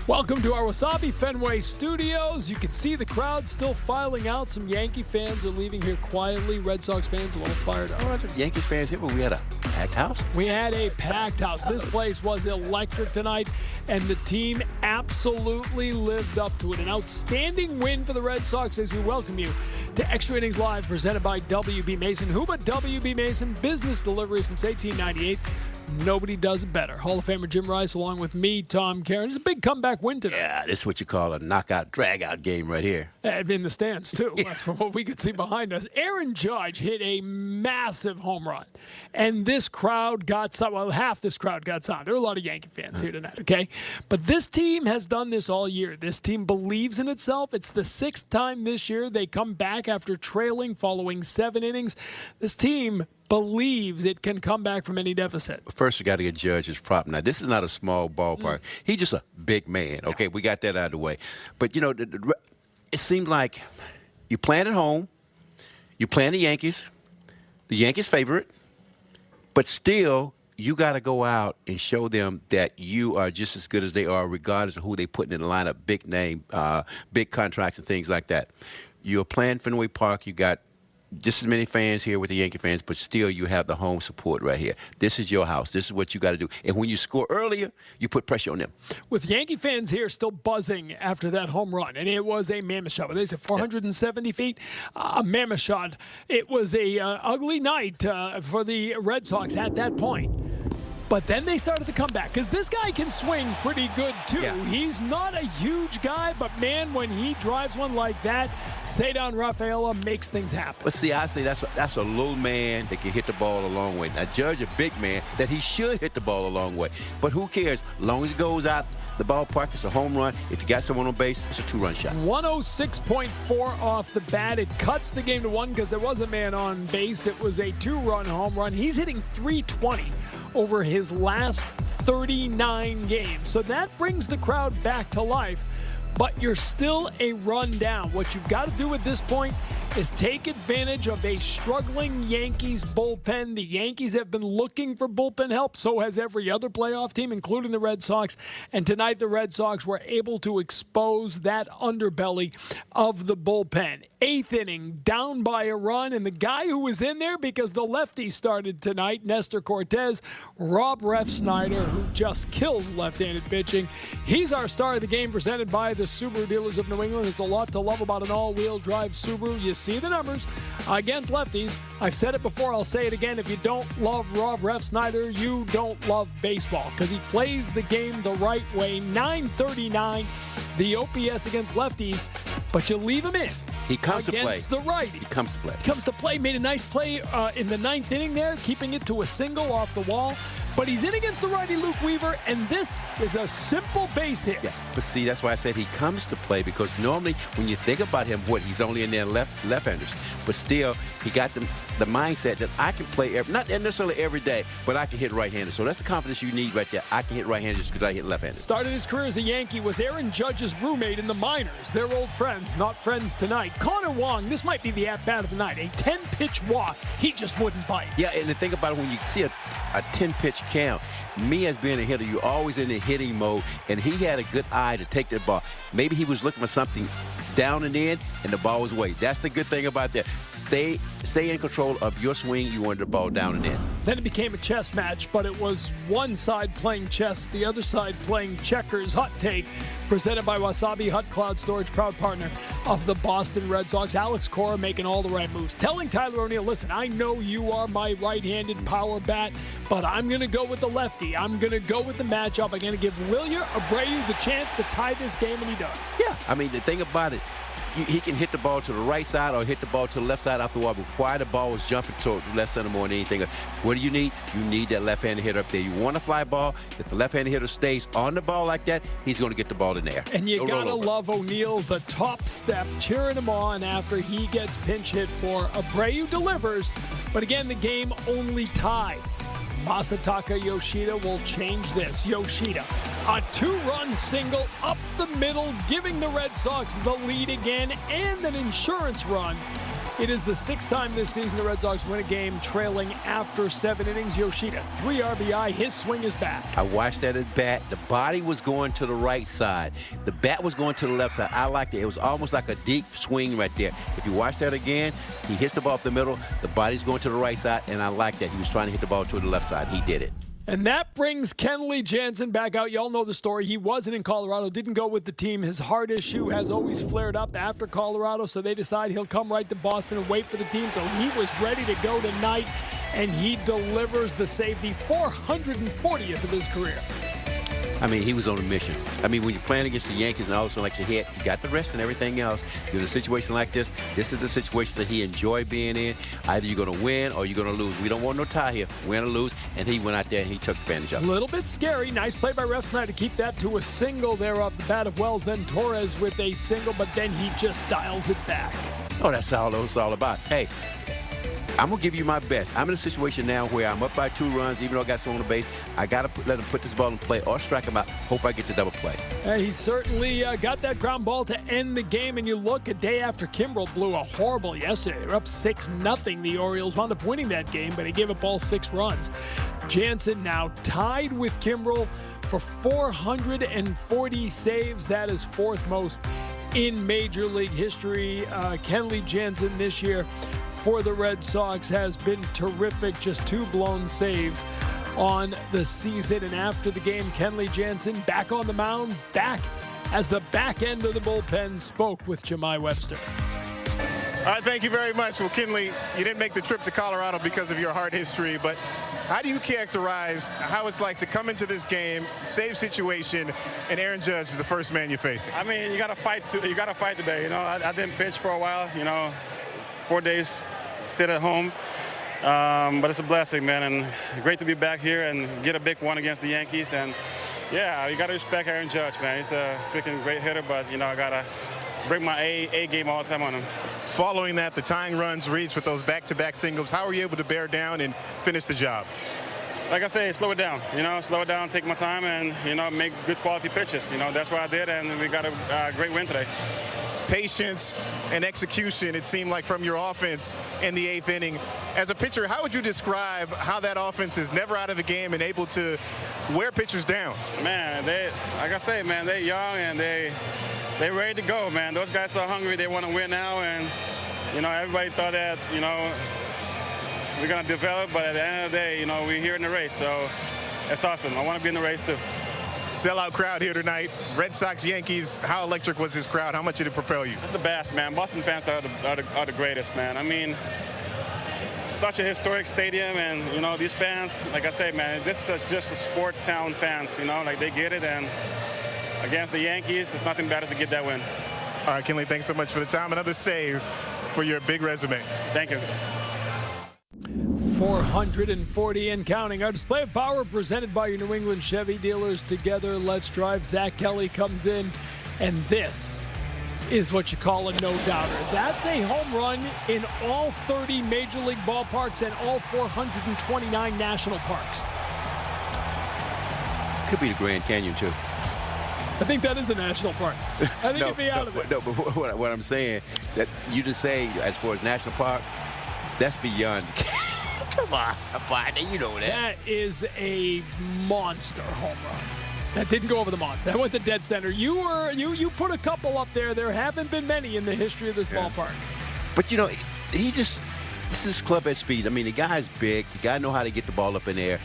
Welcome to our Wasabi Fenway studios. You can see the crowd still filing out. Some Yankee fans are leaving here quietly. Red Sox fans a little fired up. Oh, Yankees fans here, but we had a packed house. We had a packed house. This place was electric tonight, and the team absolutely lived up to it. An outstanding win for the Red Sox as we welcome you to Extra Innings Live, presented by WB Mason. Who but WB Mason? Business delivery since 1898. Nobody does it better. Hall of Famer Jim Rice along with me, Tom Karen. It's a big comeback win today. Yeah, this is what you call a knockout, drag-out game right here. In the stands, too, from what we could see behind us. Aaron Judge hit a massive home run. And this crowd got some. Well, half this crowd got some. There are a lot of Yankee fans here tonight, okay? But this team has done this all year. This team believes in itself. It's the 6th time this year they come back after trailing following 7 innings. This team believes it can come back from any deficit. First, we got to get Judge's prop. Now, this is not a small ballpark. He's just a big man. Okay, we got that out of the way. But, you know, it seems like you playing at home, you playing the Yankees favorite, but still you got to go out and show them that you are just as good as they are, regardless of who they putting in the lineup, big name, big contracts and things like that. You're playing Fenway Park. You got just as many fans here with the Yankee fans, but still you have the home support right here. This is your house. This is what you got to do. And when you score earlier, you put pressure on them. With Yankee fans here still buzzing after that home run, and it was a mammoth shot. They said 470 feet, a mammoth shot. It was a ugly night for the Red Sox at that point. But then they started to come back because this guy can swing pretty good, too. Yeah. He's not a huge guy, but, man, when he drives one like that, Cedar Rafaela makes things happen. But see, I say that's a little man that can hit the ball a long way. Now, Judge, a big man, that he should hit the ball a long way. But who cares? As long as it goes out the ballpark, it's a home run. If you got someone on base, it's a 2-run shot. 106.4 off the bat. It cuts the game to 1 because there was a man on base. It was a 2-run home run. He's hitting .320 over his last 39 games. So that brings the crowd back to life. But you're still a run down. What you've got to do at this point is take advantage of a struggling Yankees bullpen. The Yankees have been looking for bullpen help. So has every other playoff team, including the Red Sox. And tonight the Red Sox were able to expose that underbelly of the bullpen. 8th inning, down by a run. And the guy who was in there, because the lefty started tonight, Nestor Cortez, Rob Refsnyder, who just kills left-handed pitching. He's our star of the game, presented by the Subaru dealers of New England. There's a lot to love about an all-wheel drive Subaru. You see the numbers against lefties. I've said it before, I'll say it again. If you don't love Rob Refsnyder, you don't love baseball, because he plays the game the right way. .939, the OPS against lefties, but you leave him in. He comes to play. Against the righty. He comes to play. He comes to play. Made a nice play in the 9th inning there, keeping it to a single off the wall. But he's in against the righty Luke Weaver, and this is a simple base hit. Yeah, but see, that's why I said he comes to play, because normally when you think about him, he's only in there left-handers. But still, he got the mindset that I can play, not necessarily every day, but I can hit right-handed. So that's the confidence you need right there. I can hit right-handed just because I hit left-handed. Started his career as a Yankee, was Aaron Judge's roommate in the minors. They're old friends, not friends tonight. Connor Wong, this might be the at-bat of the night. A 10-pitch walk. He just wouldn't bite. Yeah, and the thing about it, when you see a 10-pitch count, me as being a hitter, you're always in the hitting mode, and he had a good eye to take that ball. Maybe he was looking for something down and in, and the ball was away. That's the good thing about that. Stay in control of your swing. You wanted the ball down and in. Then it became a chess match, but it was one side playing chess, the other side playing checkers. Hot Take, presented by Wasabi Hut Cloud Storage, proud partner of the Boston Red Sox. Alex Cora making all the right moves, telling Tyler O'Neill, listen, I know you are my right-handed power bat, but I'm going to go with the lefty. I'm going to go with the matchup. I'm going to give Wilyer Abreu the chance to tie this game, and he does. Yeah, I mean, the thing about it, he can hit the ball to the right side or hit the ball to the left side after a while, but why the ball is jumping toward the left center more than anything. What do you need? You need that left-handed hitter up there. You want a fly ball. If the left-handed hitter stays on the ball like that, he's going to get the ball in there. And you got to love O'Neill, the top step, cheering him on after he gets pinch hit for. Abreu delivers, but again, the game only tied. Masataka Yoshida will change this. Yoshida, a 2-run single up the middle, giving the Red Sox the lead again, and an insurance run It is the 6th time this season the Red Sox win a game trailing after 7 innings. Yoshida, 3 RBI. His swing is back. I watched that at bat. The body was going to the right side. The bat was going to the left side. I liked it. It was almost like a deep swing right there. If you watch that again, he hits the ball up the middle. The body's going to the right side, and I like that. He was trying to hit the ball to the left side. He did it. And that brings Kenley Jansen back out. You all know the story. He wasn't in Colorado, didn't go with the team. His heart issue has always flared up after Colorado, so they decide he'll come right to Boston and wait for the team. So he was ready to go tonight, and he delivers the save, the 440th of his career. I mean, he was on a mission. I mean, when you're playing against the Yankees and all of a sudden, like you hit, you got the rest and everything else. You're in a situation like this. This is the situation that he enjoyed being in. Either you're going to win or you're going to lose. We don't want no tie here. Win or lose. And he went out there and he took advantage of it. A little bit scary. Nice play by refs tonight to keep that to a single there off the bat of Wells. Then Torres with a single, but then he just dials it back. Oh, that's all it's all about. Hey, I'm going to give you my best. I'm in a situation now where I'm up by 2 runs, even though I got someone on the base. I got to let him put this ball in play or strike him out. Hope I get the double play. He certainly got that ground ball to end the game. And you look, a day after Kimbrel blew a horrible yesterday. They were up 6-0. The Orioles wound up winning that game, but he gave up all 6 runs. Jansen now tied with Kimbrel for 440 saves. That is 4th most in Major League history. Kenley Jansen this year for the Red Sox has been terrific. Just 2 blown saves on the season. And after the game, Kenley Jansen back on the mound, back as the back end of the bullpen spoke with Jemai Webster. All right, thank you very much. Well, Kenley, you didn't make the trip to Colorado because of your heart history, but how do you characterize how it's like to come into this game, save situation, and Aaron Judge is the first man you're facing? I mean, you got to fight today. You know, I didn't pitch for a while. You know, 4 days sit at home. But it's a blessing, man, and great to be back here and get a big one against the Yankees. And yeah, you got to respect Aaron Judge, man. He's a freaking great hitter, but you know, I got to bring my A game all the time on him. Following that, the tying runs reached with those back-to-back singles. How were you able to bear down and finish the job? Like I say, slow it down. You know, slow it down, take my time, and you know, make good quality pitches. You know, that's what I did, and we got a great win today. Patience and execution, it seemed like, from your offense in the 8th inning. As a pitcher, how would you describe how that offense is never out of the game and able to wear pitchers down? Man, like I say, man, they're young and they're ready to go, man. Those guys are hungry. They want to win now, and you know, everybody thought that, you know, we're gonna develop, but at the end of the day, you know, we're here in the race, so it's awesome. I want to be in the race too. Sellout crowd here tonight. Red Sox, Yankees. How electric was this crowd? How much did it propel you? It's the best, man. Boston fans are the greatest, man. I mean, such a historic stadium, and you know, these fans, like I say, man, this is just a sport town fans. You know, like they get it, and against the Yankees, it's nothing better to get that win. All right, Kenley, thanks so much for the time. Another save for your big resume. Thank you. 440 and counting. Our display of power presented by your New England Chevy dealers. Together, let's drive. Zach Kelly comes in, and this is what you call a no-doubter. That's a home run in all 30 Major League ballparks and all 429 national parks. Could be the Grand Canyon, too. I think that is a national park. I think it'd be out of it. No, but what I'm saying, that you just say, as far as national park, that's beyond. Come on, you know that. That is a monster home run. That didn't go over the monster. That went to dead center. You put a couple up there. There haven't been many in the history of this ballpark. But you know, this is club at speed. I mean, the guy's big. The guy know how to get the ball up in the air.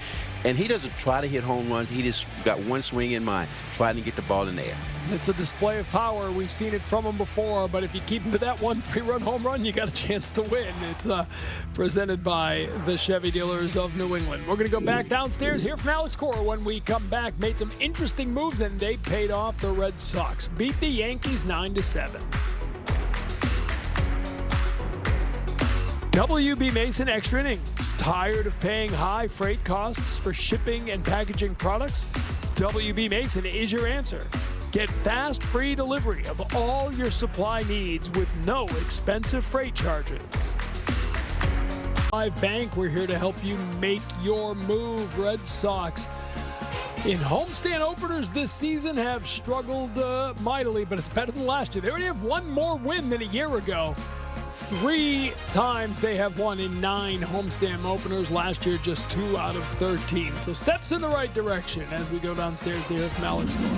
And he doesn't try to hit home runs. He just got one swing in mind, trying to get the ball in the air. It's a display of power. We've seen it from him before, but if you keep him to that 1 3-run home run, you got a chance to win. It's presented by the Chevy dealers of New England. We're going to go back downstairs, hear from Alex Cora when we come back. Made some interesting moves, and they paid off. The Red Sox beat the Yankees 9-7. WB Mason extra innings. Tired of paying high freight costs for shipping and packaging products? WB Mason is your answer. Get fast, free delivery of all your supply needs with no expensive freight charges. Live Bank, we're here to help you make your move. Red Sox in homestand openers this season have struggled mightily, but it's better than last year. They already have one more win than a year ago. 3 times they have won in 9 homestand openers. Last year, just 2 out of 13. So steps in the right direction as we go downstairs to hear from Alex Cora.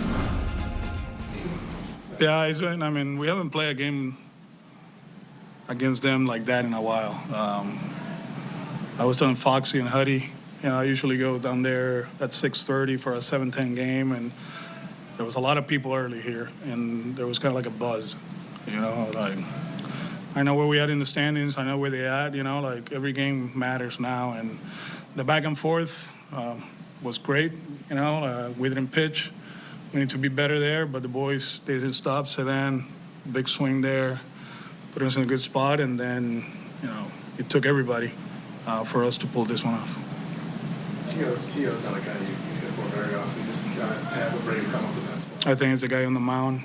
Yeah, it's been, I mean, we haven't played a game against them like that in a while. I was telling Foxy and Huddy, I usually go down there at 6:30 for a 7:10 game, and there was a lot of people early here, and there was kind of like a buzz, like I know where we at in the standings, I know where they at, like every game matters now, and the back and forth was great, we didn't pitch. We need to be better there, but the boys, they didn't stop. Sedan, big swing there, put us in a good spot, and then, it took everybody for us to pull this one off. Tio's not a guy you hit for very often. You just got to have a ready to come up with that spot. I think it's a guy on the mound.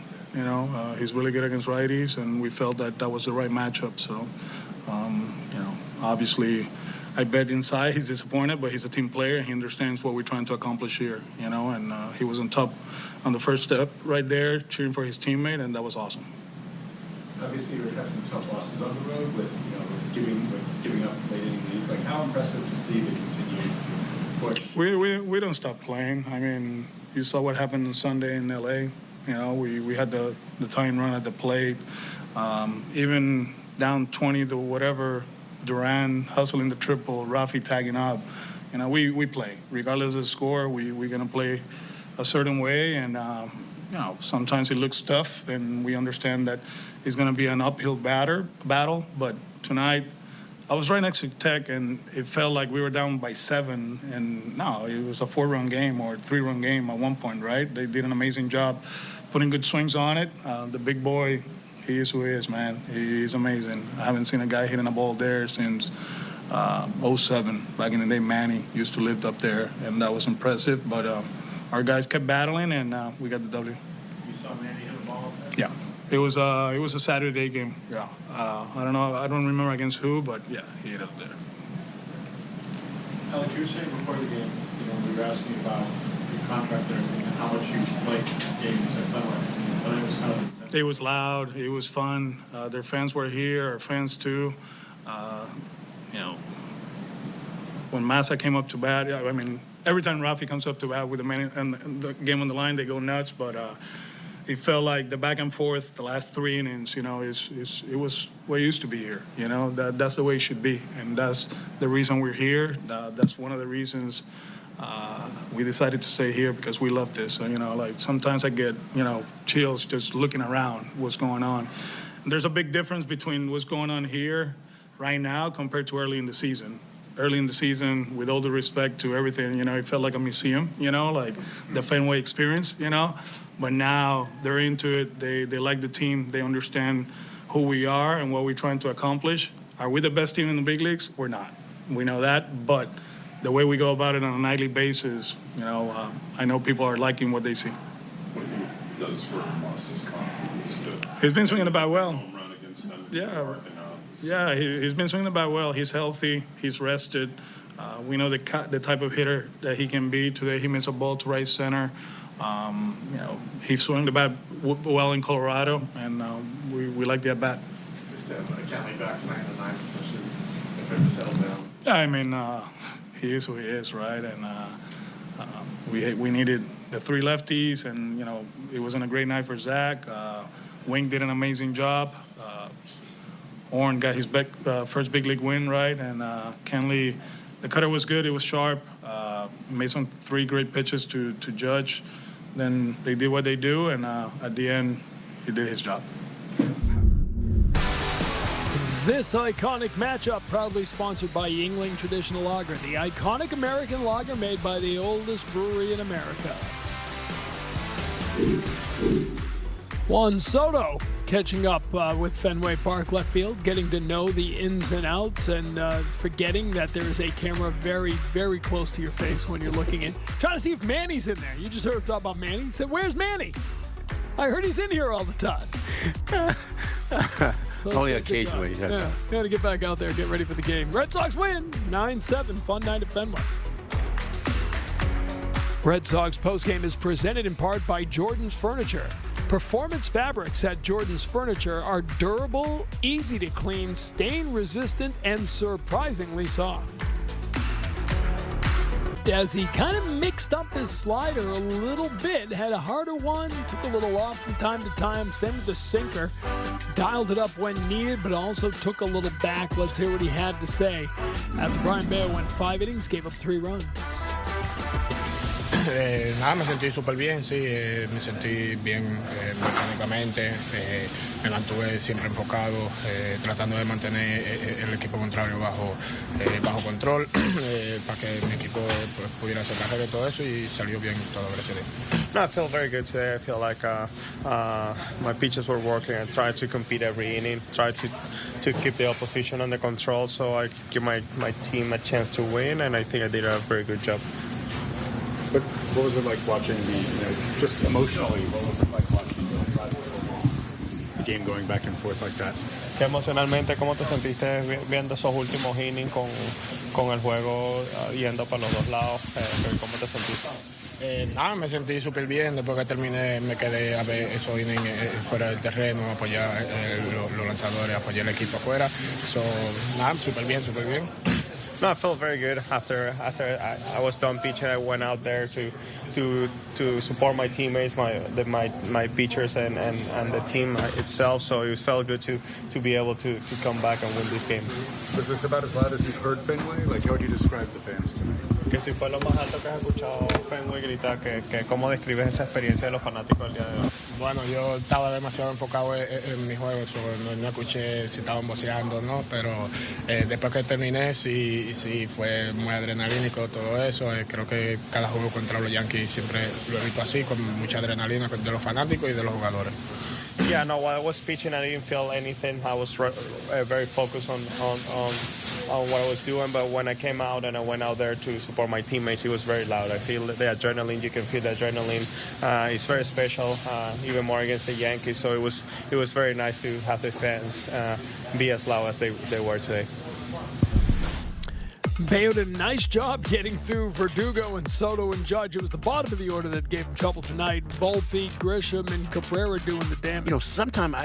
He's really good against righties, and we felt that that was the right matchup. So, obviously, I bet inside he's disappointed, but he's a team player. He understands what we're trying to accomplish here, and he was on top on the first step right there, cheering for his teammate, and that was awesome. Obviously, we had some tough losses on the road with giving up late inning leads. Like, how impressive to see the continued push. We don't stop playing. I mean, you saw what happened on Sunday in LA. We had the tying run at the plate. Even down 20 to whatever, Duran hustling the triple, Rafi tagging up. We play. Regardless of the score, we're going to play a certain way. And, sometimes it looks tough, and we understand that it's going to be an uphill battle. But tonight, I was right next to Tech, and it felt like we were down by 7. And no, it was a 4-run game or a 3-run game at one point, right? They did an amazing job putting good swings on it. The big boy, he is who he is, man. He's amazing. I haven't seen a guy hitting a ball there since 07. Back in the day, Manny used to live up there, and that was impressive. But our guys kept battling, and we got the W. You saw Manny hit a ball up there? Yeah. It was a Saturday game. Yeah. I don't know. I don't remember against who, but yeah, he hit up there. Alex, you were saying before the game, we were asking about your contract and everything and how much you played games at Fenway. But it was kind of. It was loud. It was fun. Their fans were here. Our fans too. When Massa came up to bat, I mean, every time Rafi comes up to bat with the man and the game on the line, they go nuts. But it felt like the back and forth, the last 3 innings, it was what it used to be here. That's the way it should be, and that's the reason we're here. That's one of the reasons we decided to stay here, because we love this. So, like sometimes I get chills just looking around what's going on. And there's a big difference between what's going on here right now compared to early in the season. Early in the season, with all the respect to everything, it felt like a museum, like the Fenway experience, But now they're into it. They like the team. They understand who we are and what we're trying to accomplish. Are we the best team in the big leagues? We're not. We know that. But the way we go about it on a nightly basis, I know people are liking what they see. What he does for Moss's confidence to He's been swinging the bat well. home run against them. Yeah, he's been swinging the bat well. He's healthy. He's rested. We know the type of hitter that he can be. Today he missed a ball to right center. He swung the bat well in Colorado, and we like the at-bat. Just Kenley back tonight in the ninth, especially if it settled down. Yeah, I mean, he is who he is, right? And we needed the 3 lefties, and, it wasn't a great night for Zach. Wing did an amazing job. Orrin got his first big league win, right? And Kenley, the cutter was good. It was sharp. Made some 3 great pitches to Judge. Then they did what they do, and at the end, he did his job. This iconic matchup proudly sponsored by Yingling Traditional Lager, the iconic American lager made by the oldest brewery in America. Juan Soto catching up with Fenway Park left field, getting to know the ins and outs, and forgetting that there is a camera very, very close to your face when you're looking in. Trying to see if Manny's in there. You just heard him talk about Manny. He said, "Where's Manny? I heard he's in here all the time." Only occasionally. Yeah, got to get back out there, get ready for the game. Red Sox win 9-7. Fun night at Fenway. Red Sox postgame is presented in part by Jordan's Furniture. Performance fabrics at Jordan's Furniture are durable, easy to clean, stain-resistant, and surprisingly soft. As he kind of mixed up his slider a little bit, had a harder one, took a little off from time to time, same with the sinker, dialed it up when needed, but also took a little back. Let's hear what he had to say. After Brayan Bello went 5 innings, gave up 3 runs. Nada, me sentí súper bien, sí, me sentí bien mecánicamente, me mantuve siempre enfocado, tratando de mantener el equipo contrario bajo control, para que mi equipo pues, pudiera hacer carrera y todo eso, y salió bien todo, gracias a Dios. No, I feel very good today. I feel like my pitches were working. I tried to compete every inning, tried to keep the opposition under control, so I could give my team a chance to win, and I think I did a very good job. But what was it like watching just emotionally, what was it like watching the game going back and forth like that? Que emocionalmente, ¿cómo te sentiste viendo esos últimos innings con el juego yendo para los dos lados? ¿Cómo te sentiste? Nada, me sentí súper bien. Después que terminé, me quedé a ver esos innings fuera del terreno, apoyar los lanzadores, apoyar el equipo afuera. So, nada, súper bien, súper bien. No, I felt very good after I was done pitching. I went out there to support my teammates, my pitchers, and the team itself. So it felt good to be able to come back and win this game. Was this about as loud as you've heard Fenway? Like, how would you describe the fans tonight? Que si fue lo más alto que has escuchado Fenway gritar, que cómo describes esa experiencia de los fanáticos el día de hoy. Bueno, yo estaba demasiado enfocado en mi juego, no escuché si estaban voceando, ¿no? Pero después que terminé, sí fue muy adrenalínico todo eso. Creo que cada juego contra los Yankees siempre lo he visto así, con mucha adrenalina de los fanáticos y de los jugadores. Yeah, no, while I was pitching, I didn't feel anything. I was very focused on what I was doing, but when I came out and I went out there to support my teammates, it was very loud. I feel the adrenaline. You can feel the adrenaline. It's very special, even more against the Yankees. So it was very nice to have the fans be as loud as they were today. Bello did a nice job getting through Verdugo and Soto and Judge. It was the bottom of the order that gave him trouble tonight. Volpe, Grisham, and Cabrera doing the damage. Sometimes,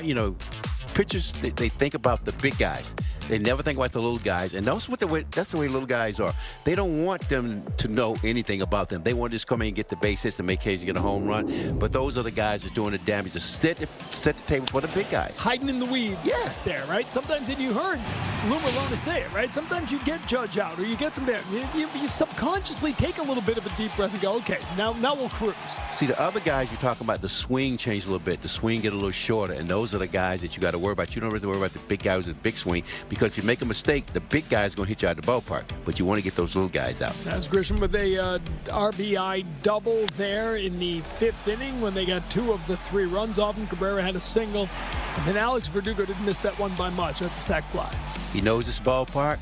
pitchers, they think about the big guys. They never think about the little guys, and that's the way little guys are. They don't want them to know anything about them. They want to just come in and get the base hits and make occasionally get a home run. But those are the guys that are doing the damage. To set the table for the big guys. Hiding in the weeds. Yes. There, right? Sometimes, and you heard Lou Malone say it, right? Sometimes you get Judge out, or you get some. You subconsciously take a little bit of a deep breath and go, okay, now we'll cruise. See, the other guys you're talking about, the swing changed a little bit. The swing get a little shorter, and those are the guys that you got to worry about. You don't really have to worry about the big guy with a big swing, because if you make a mistake, the big guy is going to hit you out of the ballpark. But you want to get those little guys out. That's Grisham with a RBI double there in the 5th inning when they got 2 of the 3 runs off him. Cabrera had a single. And then Alex Verdugo didn't miss that one by much. That's a sac fly. He knows this ballpark.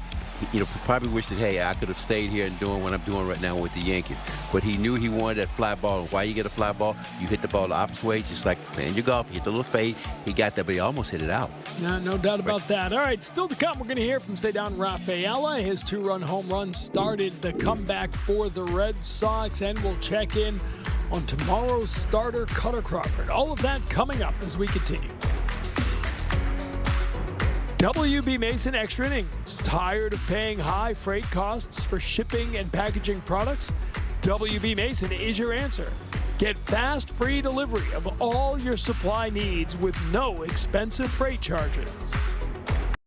He probably wished that, hey, I could have stayed here and doing what I'm doing right now with the Yankees. But he knew he wanted that fly ball. And why you get a fly ball? You hit the ball the opposite way, just like playing your golf. You hit the little fade. He got that, but he almost hit it out. No doubt about that. All right, still to come, we're going to hear from Cedar Rafaela. His 2-run home run started the comeback for the Red Sox, and we'll check in on tomorrow's starter, Cutter Crawford. All of that coming up as we continue. WB Mason Extra Innings. Tired of paying high freight costs for shipping and packaging products? WB Mason is your answer. Get fast, free delivery of all your supply needs with no expensive freight charges.